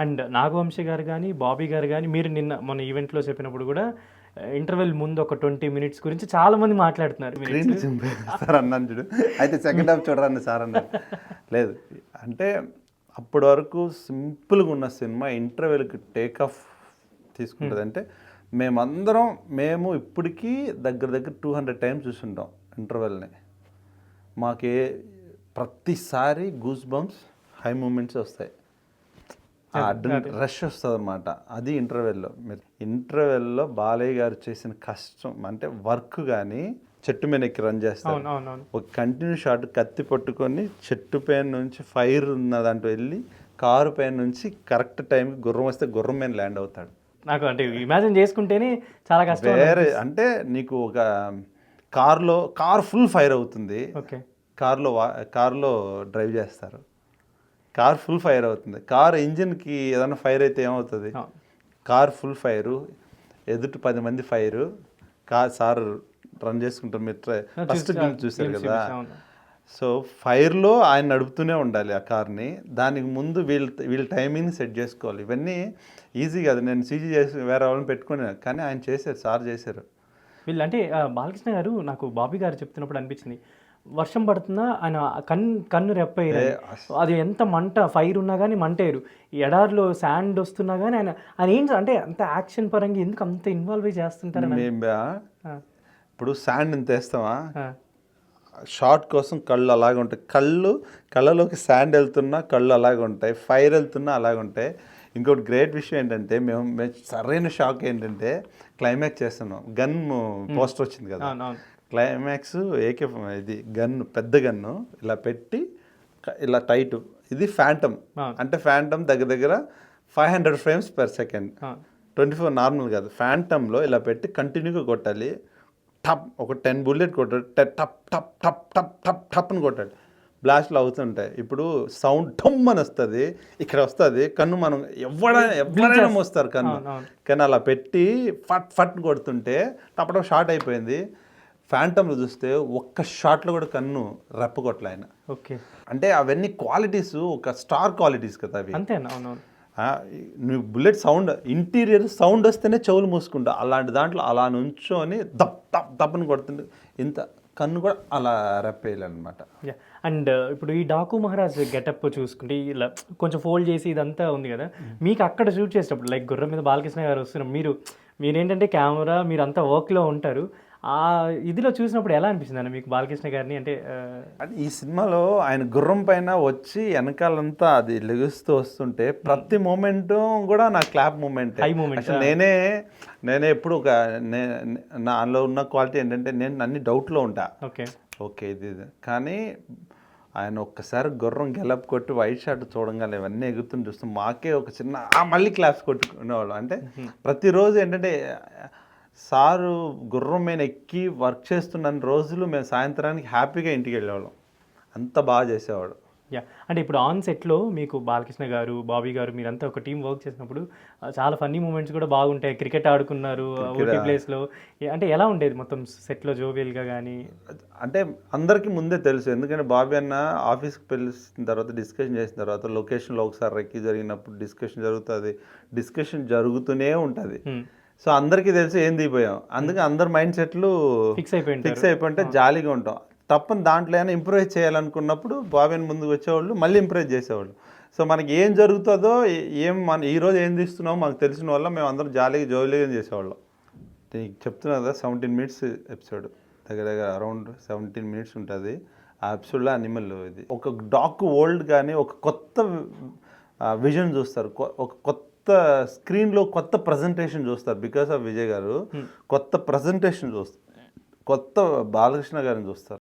And Nagavamsi గారు గానీ, బాబీ గారు గానీ, మీరు మొన్న ఈవెంట్‌లో చెప్పినప్పుడు గూడా ఇంటర్వెల్ ముందు ఒక 20 మినిట్స్ గురించి చాలా మంది మాట్లాడుతున్నారు. స్క్రీన్ సార్ అన్నాను చూడు, అయితే సెకండ్ హాఫ్ చూడరండి సార్ అన్నారు. లేదు అంటే అప్పటి వరకు సింపుల్గా ఉన్న సినిమా ఇంటర్వెల్కి టేక్ ఆఫ్ తీసుకుంటుంది. అంటే మేము ఇప్పటికీ దగ్గర 200 టైమ్స్ చూసుంటాం ఇంటర్వెల్ని. మాకే ప్రతిసారి గూస్ బంప్స్, హై మూమెంట్స్ వస్తాయి, రష్ వస్తుంది అనమాట. అది ఇంటర్వెల్లో. మీరు ఇంటర్వెల్లో బాలయ్య గారు చేసిన కష్టం అంటే వర్క్ కానీ, చెట్టు మీద ఎక్కి రన్ చేస్తారు, ఒక కంటిన్యూ షాట్ కత్తి పట్టుకొని చెట్టు పైన నుంచి ఫైర్ ఉన్న దాంట్లో వెళ్ళి కారు పైన నుంచి కరెక్ట్ టైంకి గుర్రం వస్తే గుర్రం మీద ల్యాండ్ అవుతాడు. నాకు అంటే ఇమాజిన్ చేసుకుంటేనే చాలా కష్టం. వేరే అంటే నీకు ఒక కార్ ఫుల్ ఫైర్ అవుతుంది, కారులో డ్రైవ్ చేస్తారు, కార్ ఫుల్ ఫైర్ అవుతుంది, కార్ ఇంజిన్కి ఏదైనా ఫైర్ అయితే ఏమవుతుంది, కార్ ఫుల్ ఫైరు, ఎదుటి 10 మంది ఫైరు, సార్ రన్ చేసుకుంటారు, మీరు ఫస్ట్ చూసారు కదా. సో ఫైర్లో ఆయన నడుపుతూనే ఉండాలి ఆ కార్ని. దానికి ముందు వీళ్ళ టైమింగ్ సెట్ చేసుకోవాలి. ఇవన్నీ ఈజీ కాదు. నేను సీజీ చేసి వేరే వాళ్ళని పెట్టుకునే, కానీ ఆయన చేశారు, సార్ చేశారు. వీళ్ళు అంటే బాలకృష్ణ గారు నాకు బాబీ గారు చెప్తున్నప్పుడు అనిపించింది, వర్షం పడుతున్నా ఆయన కన్ను రెప్పయ్యారు, అది ఎంత మంట ఫైర్ ఉన్నా కానీ మంటేరు, ఎడారిలో శాండ్ వస్తున్నా కానీ ఆయన ఏంటి అంటే అంత యాక్షన్ పరంగా ఎందుకు అంత ఇన్వాల్వ్ అయ్యి చేస్తుంటారు. ఇప్పుడు శాండ్ ఎంత వేస్తామా, షార్ట్ కోసం కళ్ళు అలాగే ఉంటాయి, కళ్ళలోకి శాండ్ వెళ్తున్నా కళ్ళు అలాగే ఉంటాయి, ఫైర్ వెళ్తున్నా అలాగే ఉంటాయి. ఇంకోటి గ్రేట్ విషయం ఏంటంటే మేము సరైన షాక్ ఏంటంటే క్లైమాక్స్ చేస్తున్నాం, గన్ పోస్టర్ వచ్చింది కదా, క్లైమాక్స్ ఏకే ఇది గన్ను, పెద్ద గన్ను ఇలా పెట్టి ఇలా టైట్, ఇది ఫ్యాంటమ్. అంటే ఫ్యాంటమ్ దగ్గర 500 frames per second, 24 నార్మల్ కాదు, ఫ్యాంటంలో ఇలా పెట్టి కంటిన్యూగా కొట్టాలి. టప్ ఒక 10 బుల్లెట్ కొట్టాడు, టప్ టప్ టప్ టప్ టప్ టప్ అని కొట్టాడు, బ్లాస్ట్లు అవుతుంటాయి. ఇప్పుడు సౌండ్ టమ్ అని వస్తుంది, ఇక్కడ వస్తుంది, కన్ను మనం ఎవరైనా మోస్తారు కన్ను, కానీ అలా పెట్టి ఫట్ ఫట్ కొడుతుంటే టపటం షార్ట్ అయిపోయింది. ఫ్యాంటమ్లో చూస్తే ఒక్క షాట్లో కూడా కన్ను రెప్పగొట్టలే ఆయన. ఓకే, అంటే అవన్నీ క్వాలిటీస్, ఒక స్టార్ క్వాలిటీస్ కదా అవి. అంతేనా? అవునవును. నువ్వు బుల్లెట్ సౌండ్, ఇంటీరియర్ సౌండ్ వస్తేనే చెవులు మూసుకుంటా, అలాంటి దాంట్లో అలా నుంచొని దప్ దప్ దప్పని కొడుతుంటే ఇంత కన్ను కూడా అలా రెప్పేయాలన్నమాట. అండ్ ఇప్పుడు ఈ డాకు మహారాజ్ గెటప్ చూసుకుంటే ఇలా కొంచెం ఫోల్డ్ చేసి ఇదంతా ఉంది కదా, మీకు అక్కడ షూట్ చేసినప్పుడు లైక్ గుర్రం మీద బాలకృష్ణ గారు వస్తున్నారు, మీరేంటంటే కెమెరా మీరంతా వర్క్లో ఉంటారు, ఆ ఇదిలో చూసినప్పుడు ఎలా అనిపిస్తుంది అన్న మీకు బాలకృష్ణ గారిని? అంటే ఈ సినిమాలో ఆయన గుర్రం పైన వచ్చి వెనకాలంతా అది లెగుస్తూ వస్తుంటే ప్రతి మూమెంట్ కూడా నా క్లాప్ మూమెంట్. నేనే ఎప్పుడు నాలో ఉన్న క్వాలిటీ ఏంటంటే నేను అన్ని డౌట్లో ఉంటా. ఓకే ఇది కానీ ఆయన ఒక్కసారి గుర్రం గెలప్ కొట్టి వైట్ షర్ట్ చూడంగానే ఇవన్నీ ఎగురుతుంటే చూస్తాం, మాకే ఒక చిన్న మళ్ళీ క్లాప్స్ కొట్టుకునేవాళ్ళం. అంటే ప్రతిరోజు ఏంటంటే సారు గుర్రం మీద ఎక్కి వర్క్ చేస్తున్న రోజులు మేము సాయంత్రానికి హ్యాపీగా ఇంటికి వెళ్ళేవాళ్ళం, అంత బాగా చేసేవాడు. అంటే ఇప్పుడు ఆన్ సెట్లో మీకు బాలకృష్ణ గారు, బాబీ గారు మీరంతా ఒక టీం వర్క్ చేసినప్పుడు చాలా ఫన్నీ మూమెంట్స్ కూడా బాగుంటాయి. క్రికెట్ ఆడుకున్నారు ఓటీ ప్లేస్లో, అంటే ఎలా ఉండేది మొత్తం సెట్లో జోవియల్గా కానీ? అంటే అందరికీ ముందే తెలుసు, ఎందుకంటే బాబీ అన్న ఆఫీస్కి పిలిచిన తర్వాత డిస్కషన్ చేసిన తర్వాత లొకేషన్లో ఒకసారి రెక్కి జరిగినప్పుడు డిస్కషన్ జరుగుతూనే ఉంటుంది. సో అందరికీ తెలిసి ఏం దిగిపోయాం, అందుకే అందరు మైండ్ సెట్లు ఫిక్స్ అయిపోయింటే జాలీగా ఉంటాం. తప్పని దాంట్లో అయినా ఇంప్రూవైజ్ చేయాలనుకున్నప్పుడు బాబీని ముందుకు వచ్చేవాళ్ళు, మళ్ళీ ఇంప్రూవైజ్ చేసేవాళ్ళు. సో మనకి ఏం జరుగుతుందో ఈరోజు ఏం తీస్తున్నామో మనకు తెలిసిన వల్ల మేము అందరం జోలీగా చేసేవాళ్ళం. నీకు చెప్తున్నా కదా 17 minutes ఎపిసోడ్, దగ్గర అరౌండ్ 17 minutes ఉంటుంది ఆ ఎపిసోడ్లో. అనిమల్ ఇది ఒక డాక్ వరల్డ్ కానీ ఒక కొత్త విజన్ చూస్తారు, ఒక కొత్త స్క్రీన్లో కొత్త ప్రజెంటేషన్ చూస్తారు. బికాస్ ఆఫ్ విజయ్ గారు కొత్త ప్రజెంటేషన్ చూస్తారు, కొత్త బాలకృష్ణ గారిని చూస్తారు.